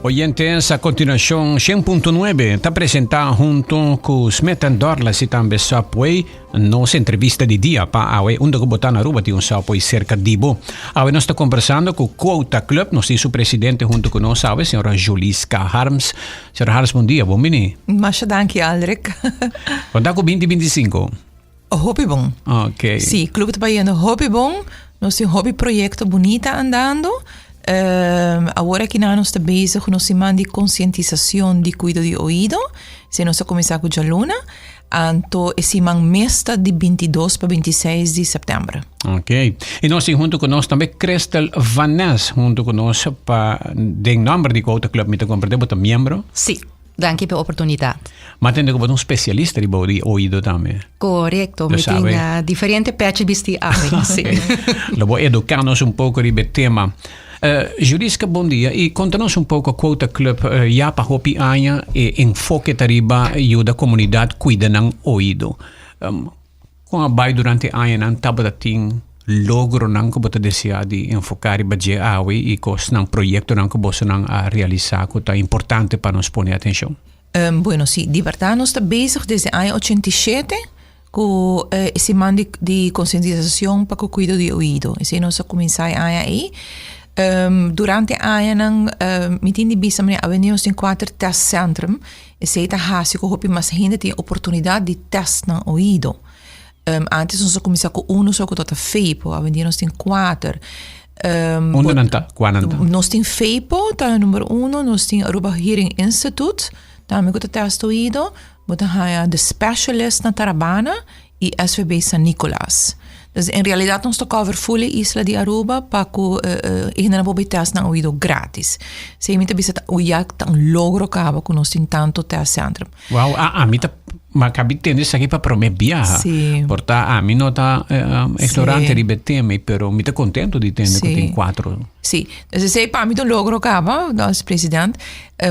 Oyentes, a continuación 100.9 está presentado junto con Smetan Dorlas y también Subway nos entrevista de día para awe onde que botar na rua de Subway cerca de Ibo. Awe nós está conversando com o Quota Club, nós temos o presidente junto com nós, a senhora Juliska Harms. Senhora Harms, bom dia, bom menino. Mas danke, Aldrich. Vandaag op 2025. Hobby bom. Ok. Sim, Clube Trabalhando Hobby bom. Nós temos um hobby projeto bonita andando. Agora que nós estamos bezig, nós temos de conscientização de cuidado de ouvido. Se nós começar com a Luna, então esse mês de 22 para 26 de setembro. Ok. E nós temos junto conosco também Crystal Vanessa, junto conosco para o número de Quota Club, me compartilhar, você é membro? Sim. Danke pela oportunidade. Mas tem que ser um especialista de ouvido também. Correto, me tem diferente patches de água. Sim. Lo vou educar-nos pouco sobre tema. Jurídica, bom dia. E conta-nos pouco a Quota Club já para hopi aia e enfoque tariba ajuda a comunidade cuida ng ouvido. Com a bai durante aia nan tabadating logro nang ko bota desejar de enfocar e badia awe e cos nang proyecto nang ko bosa nang a realizar que tá importante para nos poner atenção. Bueno, sí, de verdade nós está bezig desde ano 87 com esse man de conscientização para o cuidado de ouvido. Esse nós começar aí. Durante a nang meeting de bisa meneer avenue in 4 testcentrum. Esse tá hasi ko hopi mas ainda tem oportunidade de test nang ouvido. Antes nós começamos com um, só que tota FEIPO, a vender nós tem 4. Onde não está? Nós tem FEIPO, tá número 1, nós tem Aruba Hearing Institute, também com o teste ouvido, botan haya de specialist na Tarabana e SVB San Nicolas. Dus in realidade nós cover full isla de Aruba para que ainda não pode teste na ouvido grátis. Se me bisa o já tá logro cabo com nós tem tanto teste centro. Wow, me tá ma capite isso aqui para prometer viajar. Sim. Portanto, a mim não está explorante de tema, pero me tá contento de ter que tem 4. Sim. Dus sei para mim logro cabo, nós presidente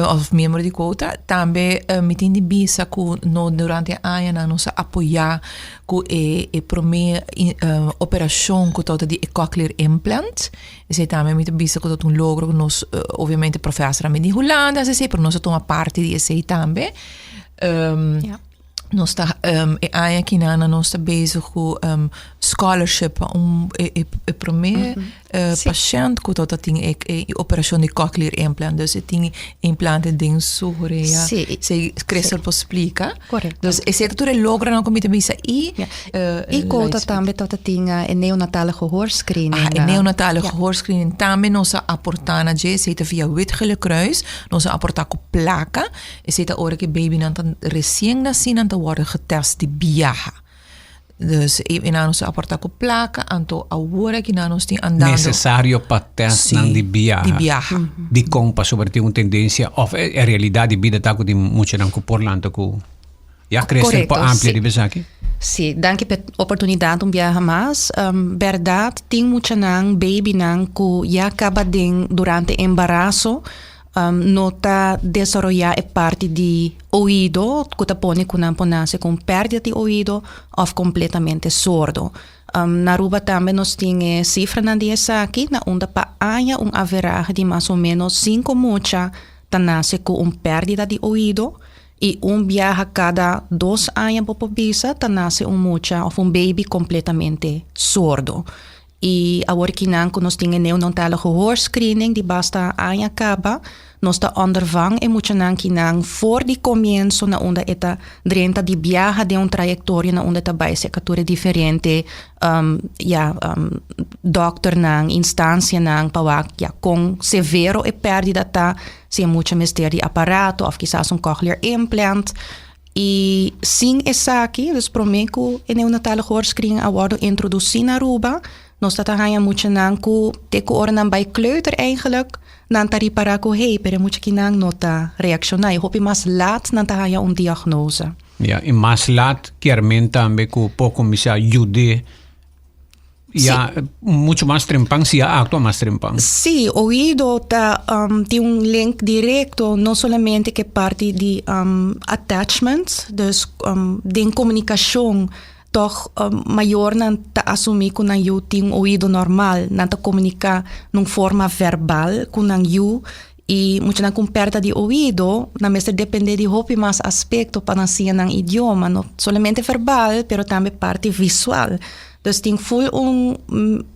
of membro de Quota, também me tem de bisa com no durante a ano nós apoiar com e prometer operação com toda de cochlear implant. Sei também me tem bisa com todo logro nós obviamente professora me de Holanda, sei para nós tomar parte de esse também. Nós está aqui nós está bezig com scholarship prometer paciente com toda ting operação de cochlear implant, dus ting implante ding Sureia. Se Crystal pode explicar. Correto. Dus esse tudo logra não comita bisa e conta também toda ting neonatale gehoorscreening. Neonatale gehoorscreening também nós aportar na je se via Witgele Kruis, nós aportar com placa, e se ta ora que baby não tá recém nascido worden getest die biaha. Dus na nos aportar com placa, anto agora que na nos tem andando. Necessário para teste sí, de biaha. De biaha. De compa sobre ter uma tendência, ou a realidade de vida tá com de muito não com porlanto com. Já cresce para amplia de vez aqui. Sim, danke pela oportunidade viajar mais. Verdade, tem muito nang baby nang que já acaba durante embaraço. Nota desarrollar parte de ouvido, que te pone com perda de ouvido ou completamente sordo. Na Aruba também nós temos cifra na dia aqui, na onde para há average de mais ou menos 5 mucha nasce com perda de ouvido e viaja cada 2 anos por bisa nasce mucha ou baby completamente sordo. E agora que nós temos neonatale gehoorscreening, die basta aan acaba, nós está ondervang e muito que voor die comienzo na onde eta drenta de viaja de trayectória na onde está vai secatore diferente, doctor instância pawak com severo e perdida tá, se muito mistério de aparato, ou quizás cochlear implant. E sim, essa aqui, dus prometo e neonatale gehoorscreening award introducir na Aruba. Nós estamos muito nanku teko ornan bij kleuter eigenlijk nan tari para ko hey pero muito que nang nota reaccionar. Hopi mas laat nan tahaya diagnose. Ja, e mas laat chiaramente também com pouco misa ajude. Ja, muito mais trempang se actua mais trempang. Sim, ouvido tem link direto não somente que parte de attachments, dus de comunicação toch maior não tá assumir que não eu tenho ouvido normal, não tá comunicar numa forma verbal com não eu E muita com perda de ouvido, na mesma depende de hopi mais aspecto para ser ng idioma, não somente verbal, pero também parte visual. Dus tem full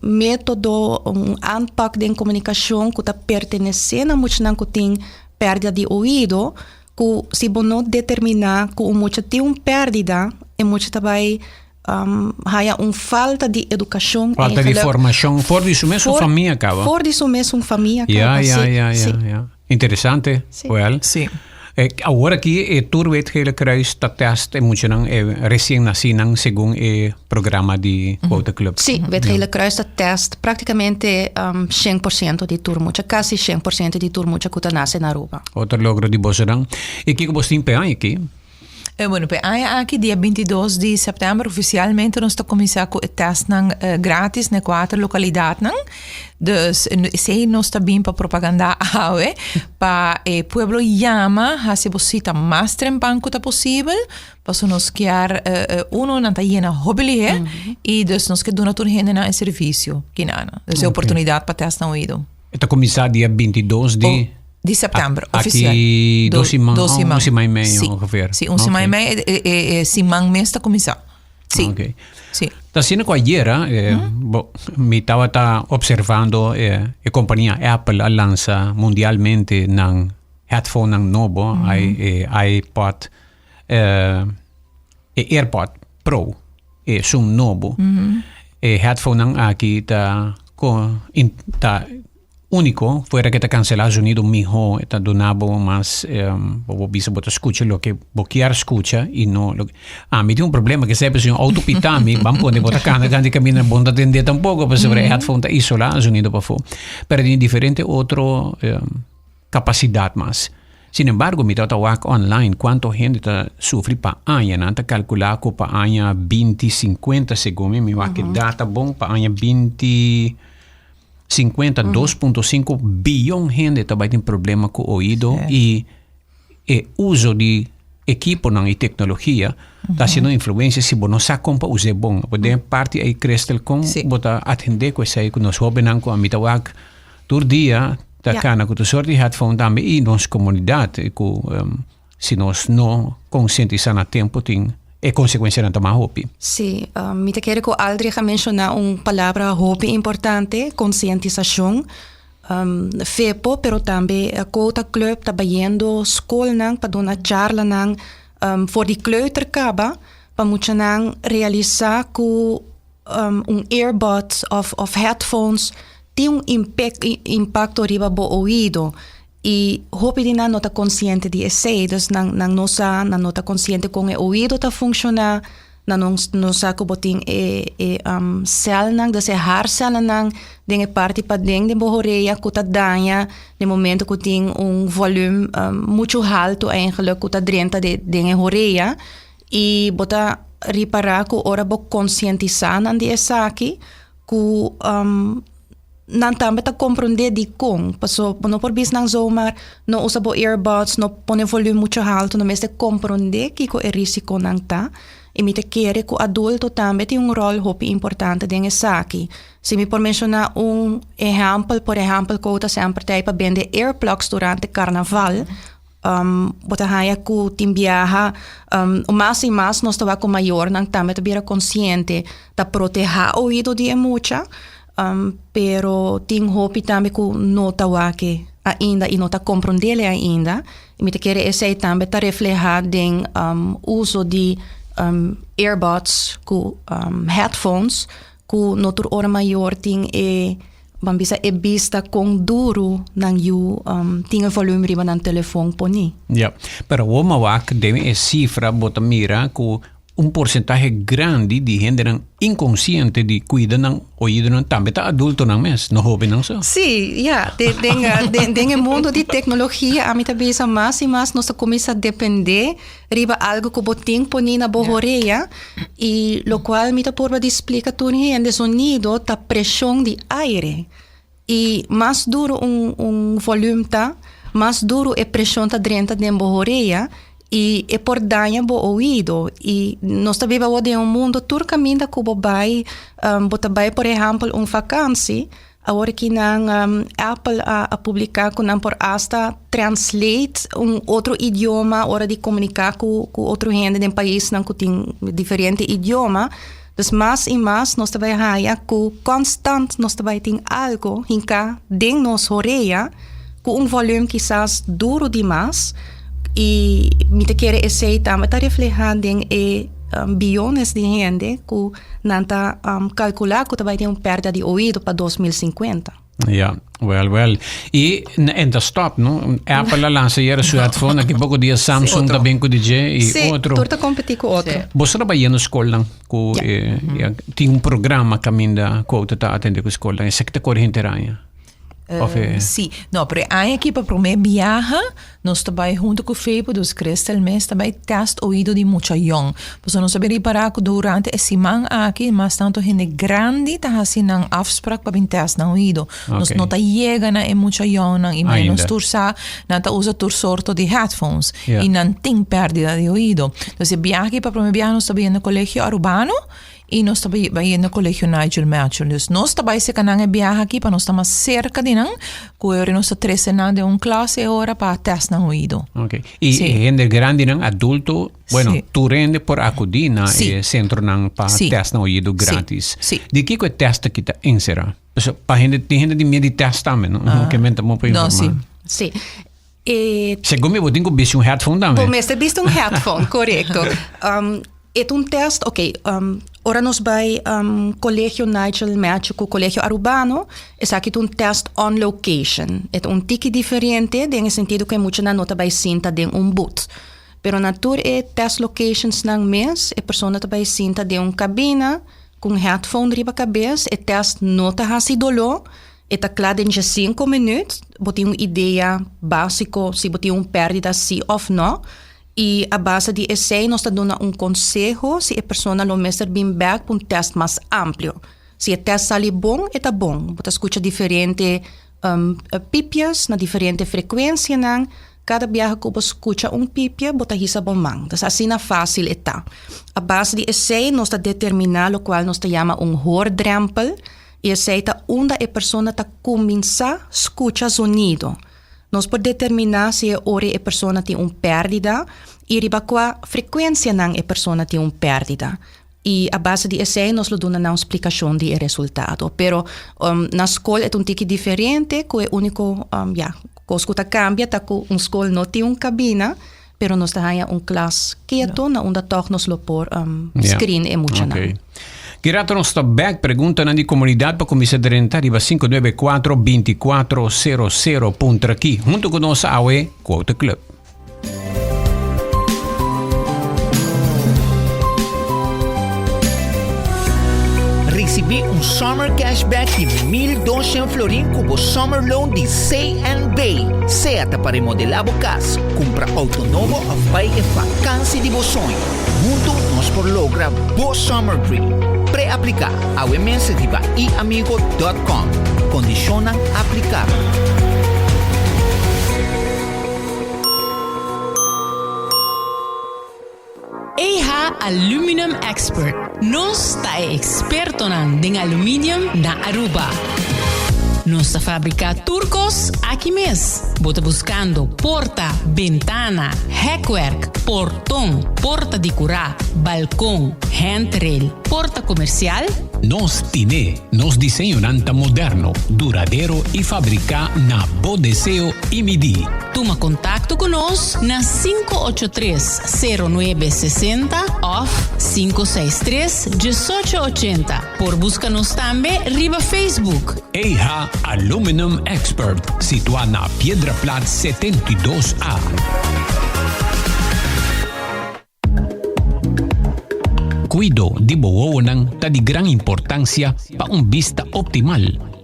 método, aanpak de comunicação que está pertenecendo a muita que tem perda de ouvido, que se você não determinar que muita tem perda, e muita também há falta de educação. Falta de formação. Fora disso mesmo, família acaba. Fora disso mesmo, família acaba. Ja. Interessante. Sim. Well. Sim. Agora aqui, tu weet hele kruis dat test en moet je dan recém-nascido segundo o programa de Quota Club. Sim, het hele kruis dat test praticamente 100% de turmucha, quase 100% de turmucha que nasce na Aruba. Outro logro de Bosserang. E que você tem aqui? Bueno, aqui dia 22 de setembro oficialmente nós estamos começando com o teste grátis na 4 localidades. Dus se nós está bem para propaganda para o pueblo llama, se você está mais tempo que possível, para nós querer não está llena hobby e dus nós que dona tudo gente na serviço, que nada. Dus é oportunidade para testar no ouvido. Está começando dia 22 de setembro, oficial. Aqui 12 semanas sim, ongeveer. Sim, 11 semanas e semana mês está começando. Sim. Okay. Sim. Tá sendo que ayer, me estava observando a companhia Apple lança mundialmente ng headphone ng novo, iPod, AirPod Pro, sum novo. Headphone ng aqui tá único, fuera que te cancela sonido mijo, está donado más, bisa bota escucha lo que boquear escucha y no lo que... me tiene un problema que sempre si un autopitami, van pone bota cana, ganti camina bonda tende tampoco, pues sobre headphone ta isola sonido pa fu. Pero tiene diferente otro capacidad más. Sin embargo, mi tata wak online, cuánto gente ta sufre pa aña, nanta calcular ko pa aña 20-50 según mi wak data bon pa aña 2.5 bilhão de gente também tem problema com o ouvido e o uso de equipo e tecnologia está sendo influência se você não sabe como usar bom. Porque parte aí cresce com botar atender com isso aí que nós jovens com a mitawak todo dia tá cana com sorte de headphone também e nossa comunidade que se nós não conscientizar a tempo tem é consequência da tomar hopi. Sim, me te quero que Aldrich mencionar palavra hopi importante, conscientização, FEPO, pero também a Quota Club trabalhando school nang para dar charla nang voor die kleuterkaba, para muita nang realizar que earbuds of headphones tem impacto riba bo ouvido. E hopi din na nota consciente de esse, dus nang nosa na nota consciente com o ouvido ta funciona, na nosa ko boting cell nang, dus haar cell nang, den parte pa den de bohoreia kuta danha, de momento que tem volume muito alto eigenlijk kuta drenta de den horeia, e bota reparar que ora bo conscientizar nan de esaki, que nan também tá compreender de com, passou não por bis nang zomaar, não usa bo earbuds, não põe volume muito alto, não mesmo compreender que é risco nang tá, e me te quer que o adulto também tem rol hopi importante dentro saki. Se me por mencionar exemplo, por exemplo, que eu sempre tenho para vender earplugs durante carnaval, bota haya que tem viaja, mais e mais nós estamos com maior, nang também tá bira consciente, da proteger o ouvido de mucha. Pero tem hopi também que não está wake ainda e não está compreendendo ainda. E me te quer esse também está reflejado em uso de earbuds, headphones, que no tur hora maior tem bambisa vista com duro nang you tinha volume riba ng telefone poni. Ja, pero o mawak deve cifra bota mira que porcentaje grande de gente inconsciente de cuidar ng ouvido ng também tá adulto ng mes, no jovem não só. Sim, tem o mundo de tecnologia, a mim também mais e mais nós começa a depender riba algo que botin poni na bohoreia e lo qual me tá por de explicar tudo de sonido tá pressão de aire e mais duro volume tá, mais duro é pressão tá dentro da bohoreia. E é por danha bo ouvido e nós também vamos de mundo tur caminho que vai bota vai por exemplo vacância Agora que Apple a publicar com por hasta translate outro idioma, hora de comunicar com outro gente em país que tem diferente idioma. Dus mais e mais nós também com constante nós também tem algo hinka dentro nos oreia com volume quizás duro demais e me te quer aceitar, mas tá reflejando em bilhões de gente que nanta calcular que também tem perda de ouvido para 2050. Ja, well. E ainda stop, no? Apple lançou sua headphone, daqui a pouco dia Samsung também com DJ e outro. Sim, tu competir com outro. Você trabalha na escola, tem programa que ainda está atendendo com a escola, é que corrente ranha. Sim, não, pero aí aqui para o meu viaje, nós também junto com o FEPO dos Cristal Mes também teste ouvido de muita young. Porque nós sabemos reparar que durante a semana aqui, mas tanto gente grande está fazendo uma afspraak para teste no ouvido. Nós não está chegando a muita young, e menos tursa, não está usa tur sorto de headphones e não tem perda de ouvido. Então, se viaje para o meu viaje, nós também no colégio urbano e nós também no colégio Nigel Matchell. Então, nós também se canang viaje aqui para nós estar mais cerca de nang, que eu nós estamos de uma classe agora para teste no ouvido. Okay. E gente grande nang adulto, bueno, tu rende por acudir na centro nang para teste no ouvido grátis. De que é teste que está insera? Para gente de medo de teste também, não? Que mente muito para informar. Sim. Segundo eu tenho visto headphone também. Bom, mas você visto headphone, correto. É teste, ok. Ora nós vai colégio Nigel Match com o colégio urbano, é aqui teste on location. É tique diferente, no sentido que muita na nota vai sinta de boot. Pero na tour test locations nang mes, a pessoa vai sinta de cabina com headphone riba cabeça, test nota hasi dolo, tá claro em 5 minutos, botar uma ideia básica, se botar perdida sim ou não. E a base de essay nós está dando conselho se a pessoa não mestre bem back para teste mais amplo. Se o teste sai bom, está bom. Você escuta diferente pipias na diferente frequência. Cada viagem que você escuta pipia, você hisa bom man. Então, assim é fácil. A base de essay nós está determinar o qual nós chama hoordrempel. E essay está onde a pessoa está começar a escutar sonido. Nós podemos determinar se a pessoa tem perdida e riba qual frequência a pessoa tem perdida. E a base de essay nós damos uma explicação de resultado. Pero na escola é tique diferente, que é único, que escuta cambia, tá que escola não tem cabina, pero nós temos classe quieto, na onde toch nós por screen é muito okay. Girato nostro back, pergunta na di comunidade para começar a rentar riba 594-2400 ponto aqui, junto com nossa AUE Quota Club. Recebi summer cashback de 1.200 florins com o summer loan de C&B. Seata para remodelar a casa, compra auto novo ou vai a vacância de sonho. Junto nós por logra o summer dream. Pré-aplicar a webmensa riba iamigo.com. Condicionam aplicar. EIHA Aluminum Expert. Nós está experto em alumínio na Aruba. Nós está fabrica turcos aqui mesmo. Bota buscando porta, ventana, heckwerk, portão, porta de curá, balcão, handrail, porta comercial. Nós desenho nanta moderno, duradouro e fabrica na Bodeseo e Midi. Toma contato conosco na 583-0960 ou 563-1880. Por busca-nos também riba Facebook. EIHA Aluminum Expert, situado na Piedra Plata 72A. Cuido de boa tá de grande importância para vista optimal.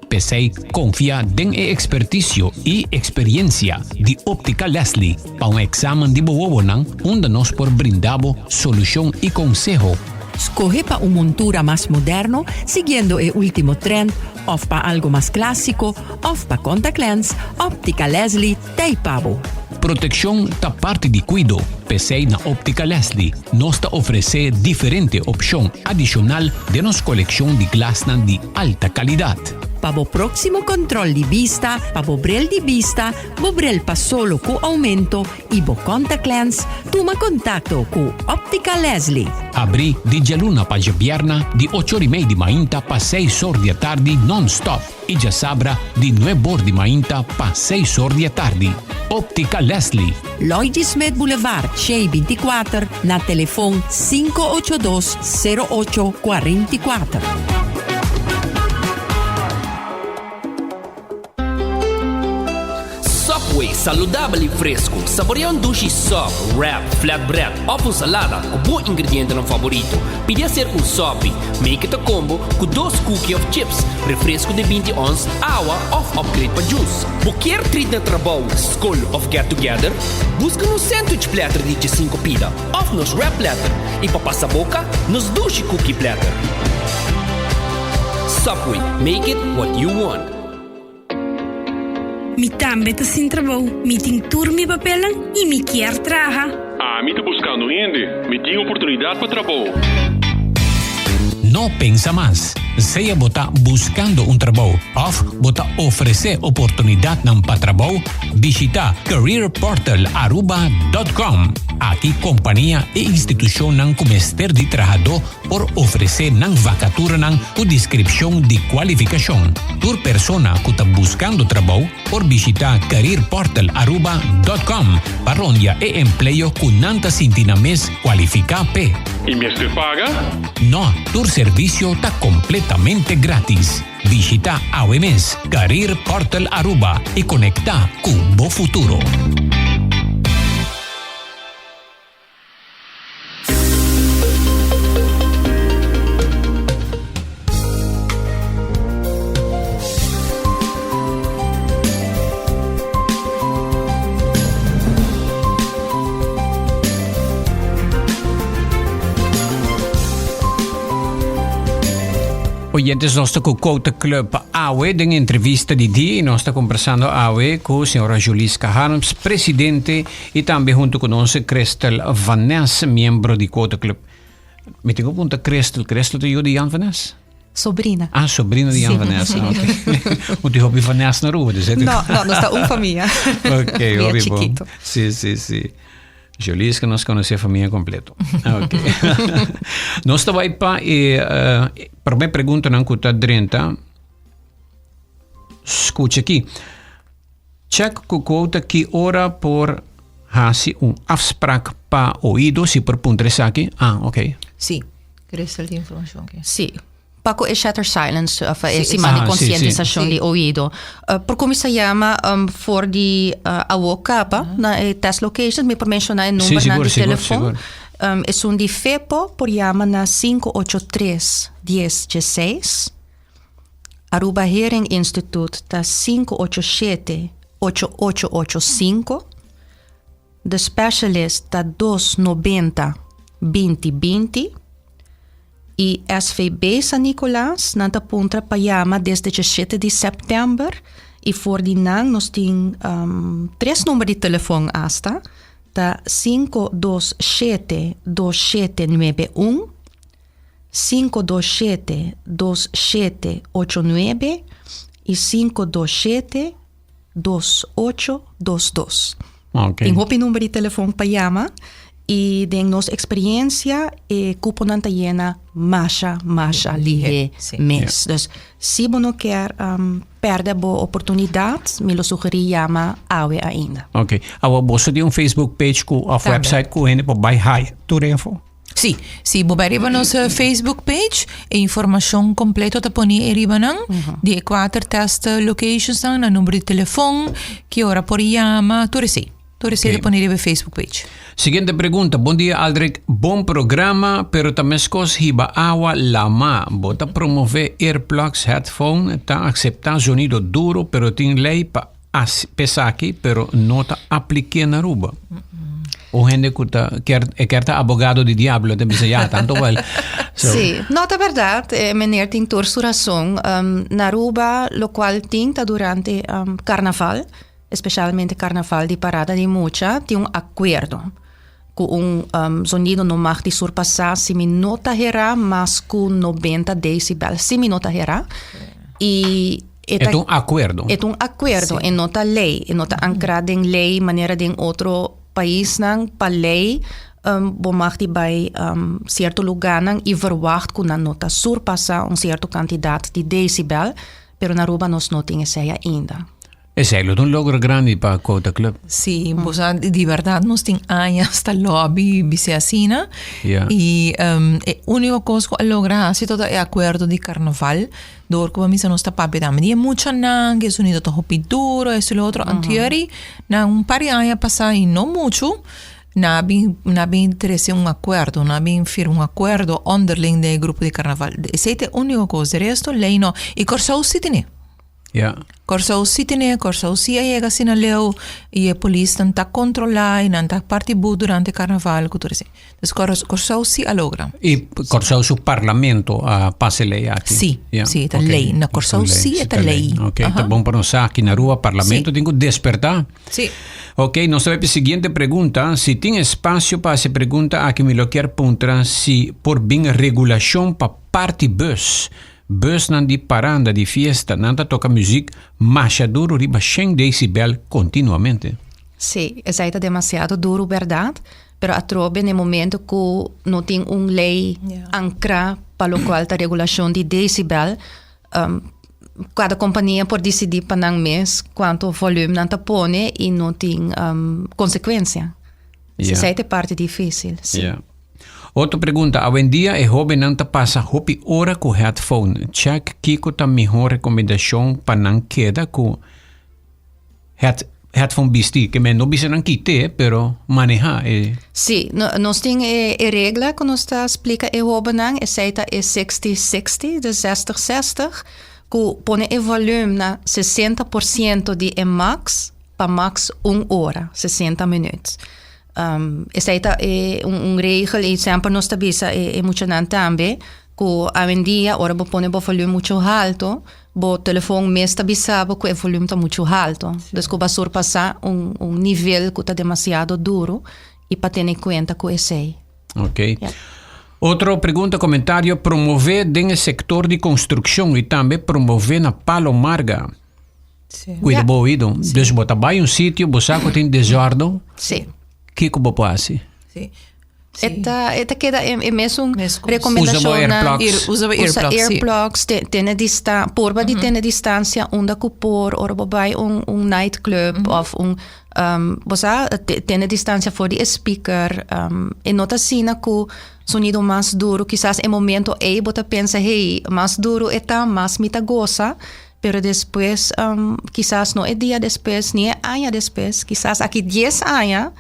PCI confia em expertício e experiência de Óptica Leslie para exame de boa onde nós por brindamos solução e consejo. Escoge para montura más moderno, siguiendo el último trend, o para algo más clásico, o para contact lens, Óptica Leslie, Teipabo. Proteção da parte de cuido. PCI na Óptica Leslie nos oferece diferente opção adicional de nossa coleção de glasses de alta qualidade. para o próximo control de vista, para o bril de vista, o bril pa solo com aumento e o contact lens, toma contato com Óptica Leslie. Abri di luna pa Bierna di 8:30 di mainta pa 6 ore di tardi non-stop. E già sabra di 9 ore di mainta pa 6 ore di tardi. Óptica Leslie. Lloyd Smith Boulevard, Shea 24, na telefoon 582-0844. Subway, saludable e fresco. Saboreia um duche sub, wrap, flatbread, ou salada com bom ingrediente no favorito. Podia ser um sop, make it a combo com 2 cookies of chips, refresco de 20 ons, água ou upgrade para juice. Qualquer treat na trabalho, school of get together, busca no sandwich platter de 5 pida, ou nos wrap platter, e para passar boca, nos duche cookie platter. Subway, make it what you want. Mi tambe tá sem trabalho, mi tem turma papelang e mi quer traha. Mi tá buscando gente, mi tem oportunidade para trabalho. No pensa más. Seja bota buscando un trabajo of bota ofrecer oportunidad ng patrabaho, visita careerportal.aruba.com. Aqui companhia e instituição ng comester de trabalho por oferecer ng vacatura ng o descripção de qualificação. Por persona que está buscando trabalho, por visitar careerportal.aruba.com para onde e empleo que nanta sintina mes qualifica pe. E mês te paga? No, tu servicio está completamente gratis. Visita AWMS Career Portal Aruba y conecta con Bo Futuro. Oyentes, nós estamos com o Quota Club AWE, em entrevista de dia, e nós estamos conversando AWE com a senhora Julisca Harms, presidente, e também junto conosco Cristel Vanessa, membro de Quota Club. Me tenho pergunta, Cristel de Jan Vanessa? Sobrina. Ah, sobrina de Jan Vanessa, ok. Moet u hobby Vanessa na rua, dus No, não está uma família. Ok, Bem hobby chiquito. bom. Sim. Julisca, nós conhecemos a família completa. Ok. Nós estamos aí para para me pergunta não que está dentro. Escute aqui. Check que conta que ora por hasi afspraak para ouído se por puntres aqui. Ah, ok. Sim. Cristel de informação aqui. Sim. Paco é shatter silence, of Sim, esse man de sim, conscientização sim. de ouvido. Por como se chama, for de awokapa, na test location, me por mencionar o número Sim, de seguro, telefone. É de FEPO, por chama na 583-1016. Aruba Hearing Institute, tá 587-8885. The Specialist, tá 290-2020. E SVB San Nicolás, nanta punta payama desde 17 de setembro. E for di nang, nós tem 3 números de telefone hasta. Tá 527-2791, 527-2789 e 527-2822. Ok. Tem hopi número de telefone payama. E den nossa experiência e cuponanta llena masha lihe mes. Dus se você não quer perder a oportunidade, me lo sugeri chama AWE ainda. Ok. Awa bossa de Facebook page ku of website ku hene po buy high. Tudo info. Sim, arriba nossa Facebook page e informação completa tá poni arriba nang de 4 test locations nang na número de telefone que ora por chama, tudo sei. Tudo sei poni arriba Facebook page. Siguiente pergunta. Bom dia, Aldrich. Bom programa, pero também scos hiba awa lama. Bota promover earplugs, headphone, tá aceitar sonido duro, pero tem lei pa pesaki, pero nota aplique na Aruba. O gente que quer abogado de diablo, tem que já tanto well. Sim, nota verdade, meneer tem torsuração na Aruba, lo qual tem durante carnaval, especialmente carnaval de Parada de Mucha, tem acordo. Com sonido não mag de surpassar se me nota herá, mas com 90 decibel, se me nota herá. E É um acordo. É um acordo, e não a lei. E não está ancrado em lei, maneira de outro país, não, para lei, bomar de bij certo lugar, não, e verwacht que não está surpassar certo quantidade de decibel, pero na Aruba nós não temos essa ainda. Esse é um logro grande para a Quota Club. Sí, pues, de verdad nos tienen años hasta el lobby viceasina. Yeah. Y única cosa que logra hacer todo el acuerdo de carnaval, door que vamos a nuestra papi también. Y mucho nan que sonido todo pintura, eso y lo otro. Anterior, na un par de años pasado y no mucho, na bien interese un acuerdo, na bien firma un acuerdo underling del grupo de carnaval. Esa es la única cosa. De resto, ley no. Y Corsau sí tiene. Ja. Corsau sí tiene, Corsau sí llega sin a leu y el policía está controlado y está participando durante el carnaval. Entonces, Corsau sí logra. E Corsau su parlamento passa lei aqui. Sí, Yeah. sí, está Okay. lei. Na Corsau sí está lei. Ok, tá bom para nós aqui na rua, parlamento, tem que despertar. Sí. Ok, nós vamos para a seguinte pergunta. Se tem espaço para essa pergunta, aqui me lo quer puntra se por bem regulação para parte bus. Bus nan di paranda di fiesta, nanta toca music, marcha duro riba 100 decibel continuamente. Sim, isso aí está demasiado duro, verdade? Pero a trobe no momento que não tem lei ancra para o qual a regulação de decibel, cada companhia pode decidir para um mês quanto volume não põe e não tem consequência. Essa é a parte difícil. Sim. Yeah. Outra pergunta, hoje em dia é jovem não passa hopi hora com headphone. Check kiko tá melhor recomendação para não queda com headphone bisti, que men não bisa não quite, pero manejar é. Sim, nós temos a regra que nós explica é jovem não, é 60-60, de 60-60, que põe o volume na 60% de max para max 1 hora, 60 minutos. Essa é regra e sempre nós avisa é muito também que hoje em dia ora vou pôr o volume muito alto, o telefone mesmo avisava que o volume está muito alto, então vai surpassar nível que está demasiado duro e para ter em conta que é sei. Ok. Outra pergunta, comentário, promover no setor de construção e também promover na Palomarga. Sí. Cuida bom ouvido. Dus botar vai sítio, você tem desordem. Sim. Que como pode? Sí. Esta queda é mesmo recomendação Usa earplugs, ter distância, porba de ter distância, onde que por, ou vai nightclub, of você ter distância for de speaker, e nota assim que sonido mais duro, quizás em momento aí você pensa, hey, mais duro está, mais me goza, pero depois, quizás não é dia depois, nem é ano depois, quizás aqui 10 anos,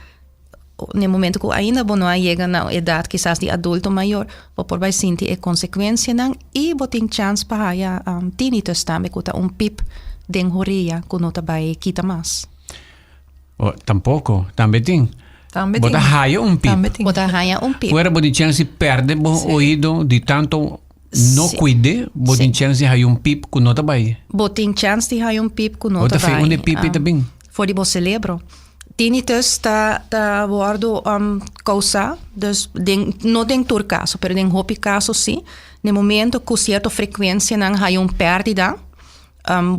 no momento que ainda não chega na idade quizás de adulto maior, por vai sentir a consequência não e botem chance para tinnitus também que tá pip den horia que não vai quita mais. Tampouco, também tem. Bota raia pip. Bota raia pip. Agora botem chance perde o ouvido de tanto não cuide, botem chance de raia pip que não vai. Botem chance de raia pip que não vai. Bota feio pip também. For de cérebro. Tinnitus está worden causa, dus não tem todo caso, mas tem hopi caso sim. No momento que certa frequência não há perdida,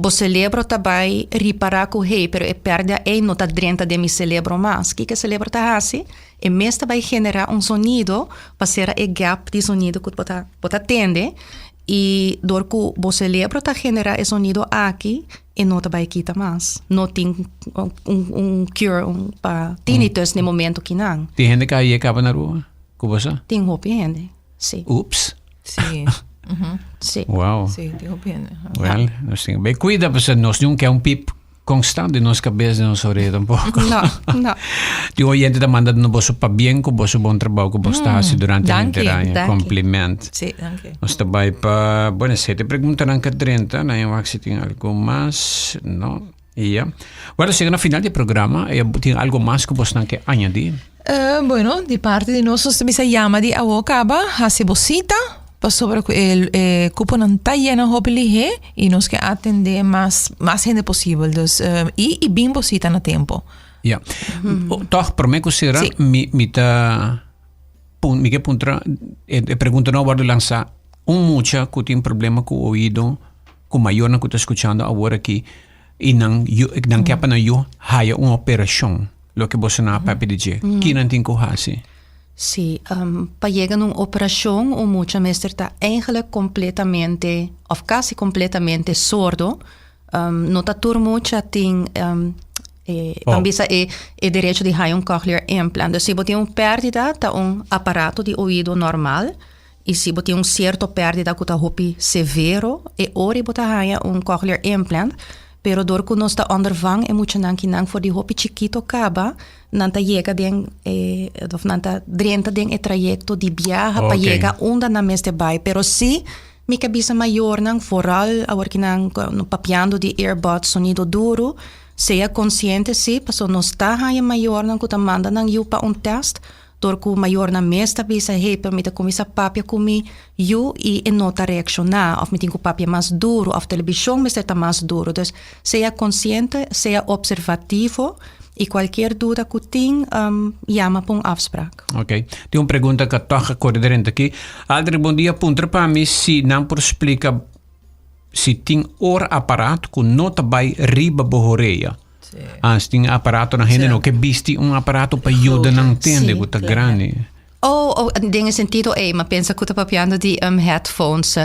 o cérebro também reparar que hey, pero a perda é não está dentro de meu cérebro mais. O que o cérebro está fazendo? E mesmo vai generar sonido para ser a gap de sonido que você atende. E dor que o cérebro está generando esse sonido aqui e não vai quitar mais. Não tem cure para tinnitus no momento que não. Tem gente que aí acaba na rua? Com você? Tem roupa gente, sim. Ups. Sim. Sim. Uau. Sim, tem roupa. Well, nós temos bem cuida, porque nós não quer pip constante nas cabeças de nossa orelha tampouco. Não. Tem gente que manda no bolso para bem, com o bolso bom trabalho que você está durante a inteira. Complimento. Sim, danke. Nós também para... Bueno, se te perguntam que 30, não é se tem algo mais, não? Yeah. Bueno, chegando ao final do programa, tem algo mais que você quer añadir? Bueno, de parte de nosotros se llama de Awokaba, hace bocita, sobre el cupo no está lleno de y nos que atender más gente posible. Entonces, y bien bocita no tiempo. Ja. Toch, por mim, será mi que pergunta não vai lançar mucha que tem problema com o ouvido com maior na que está escutando agora aqui e não que é para eu haya uma operação lo que você não pode dizer que não tem que fazer. Sim, para chegar numa operação, o mucha mestre está eigenlijk completamente, ou quase completamente sordo. Não está tudo mucha tem é direito de ter cochlear implant. Dus se você tem pérdida, tá aparato de ouvido normal. E se você tem certo pérdida que está severo, e ora você tem cochlear implant. Pero door que nós está ondervang, muito não que não for de hopi chiquito acaba, não tá chega den, não tá drenta den e trajecto de viaja para chegar onde na mês de bai. Pero se mi cabeça maior não foral, agora que não no papiando de earbuds sonido duro, seja consciente se passou nós está aí maior não que tá manda não eu para test. Door que maior na mês da bisa, hey, permita começar papia comi eu e nota reaccionar, of meting com papia mais duro, of televisão mas está mais duro. Dus seja consciente, seja observativo e qualquer dúvida que tem, chama para afspraak. Ok. Tem uma pergunta que toca corrente aqui. Aldri, bom dia. Punter para mim se não por explica se tem aparato que nota vai riba bohoreia. Als tem aparato na gente, que bisti aparato para ajudar não entender que tá grande. Dingen sentido maar pensa que tá papiando de headphones.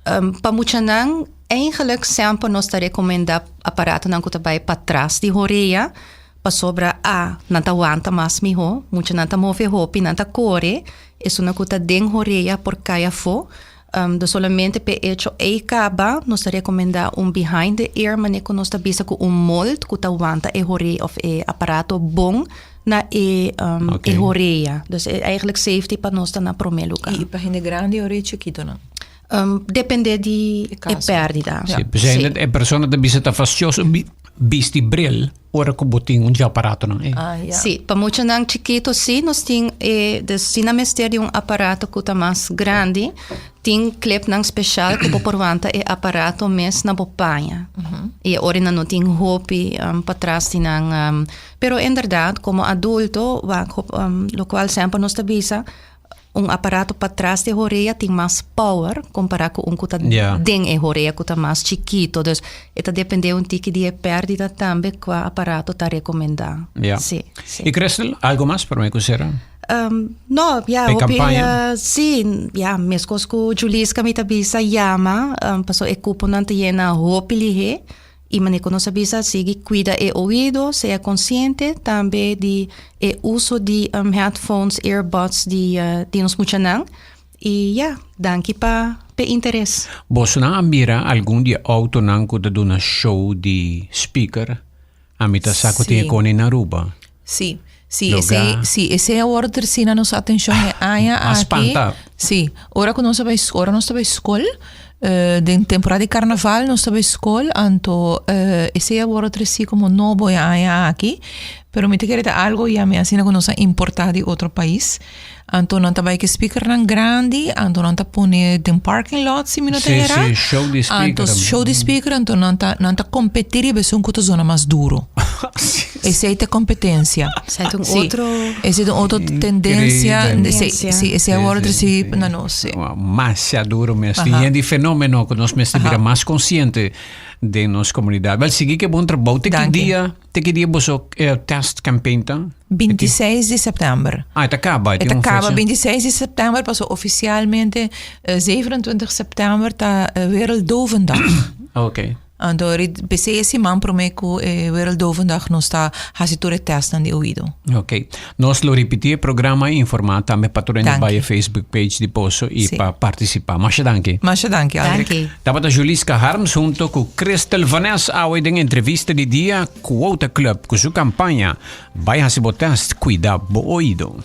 Para muita não, eigenlijk sempre nós está recomendar aparato não que tá vai para trás de horeia, para sobra não tá aguanta mais miho, muita não tá move hopi, não tá core, isso não que tá den horeia por caia fo. Dus solamente per hecho acaba, nós recomenda behind the ear, mas que nós bisa com mold que aguanta hore of aparato bom na horeia. Dus eigenlijk safety para nós na primeiro lugar. E para gente grande ou chiquito não? Depende de pérdida. Sim, a pessoa da bisa tá fastioso bisti bril, ora que botin aparato não é? Sim, para muitos não chiquito, sim, nós tem se na mestre aparato que tá mais grande, tem clip não especial que por vanta aparato mes na bopanha. E ora não tem hopi para trás tem pero em verdade como adulto, lo qual sempre nos tabisa aparato para trás de horeia tem mais power comparado com que den horeia que está mais chiquito. Dus это depende tique de pérdida também que o aparato está recomendado. Sim. E Cristel, algo mais para me considerar? No, campanha? Sim, mesmo que Juliska me tabisa chama, passou equipo não tem na hopi lihe. E maneco não sabia se cuida o ouvido, seja consciente também de uso de headphones, earbuds de nos muchanan. E danke para interesse. Você não mira algum dia auto não que dá uma show de speaker? A mim tá saco tem com na Aruba. Sim. Esse é o hora terceira nossa atenção é aqui. Sim, hora que nós estava escola. De temporada de carnaval nós estava escola, então esse é o hora terceira como novo aqui, pero me te querer algo e me assina que nós importar de outro país. Então não estava que speaker não grande, então não está pone de parking lot se me não tem era. Sim, show de speaker. Então show de speaker, então não está competir e ver um coto zona mais duro. Esse é a competência. Esse é outra tendência. Esse é o outro se não sei. Mais duro mesmo. E é de fenômeno que nós mesmo vira mais consciente de nossa comunidade. Vai seguir que bom trabalho. Te que dia você test campaign tá? 26 de setembro. It acaba. Het acaba 26 de september, pas oficialmente 27 september tá Wereldovendag. Ok. En door het BCS man promeco Wereldovendag nos está haciendo test de ouvido. Ok. Nós lo repetir programa e informar também para a Facebook page de Poço e para participar. Masha danke. Masha danke, Aldrik. Estava a Juliska Harms junto com Cristel Vanessa ao em entrevista de dia com outra club com sua campanha vai a se botar cuidar bo ouvido.